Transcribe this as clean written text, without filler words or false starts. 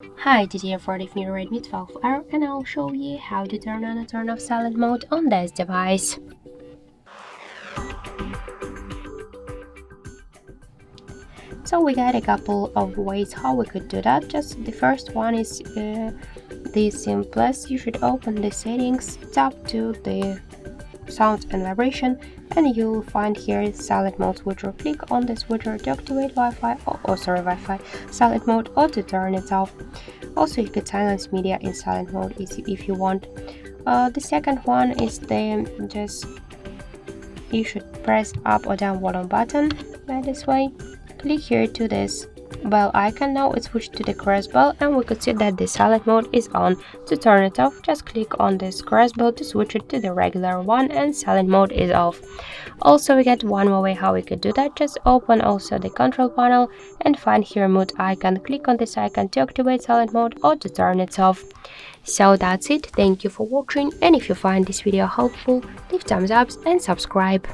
Hi, today for the new Redmi 12R and I'll show you how to turn on and turn off silent mode on this device. So we got a couple of ways how we could do that. Just the first one is the simplest. You should open the settings, tap to the sound and vibration, and you'll find here silent mode switcher. Click on the switcher to activate Wi-Fi silent mode or to turn it off. Also, you could silence media in silent mode if you want. The second one is you should press up or down volume button by this way. Click here to this bell icon. Now it's switched to the cross bell and we could see that the silent mode is on. To turn it off, just click on this cross bell to switch it to the regular one and silent mode is off. Also, we get one more way how we could do that. Just open also the control panel and find here mute icon. Click on this icon to activate silent mode or to turn it off. So that's it. Thank you for watching, and if you find this video helpful, leave thumbs up and subscribe.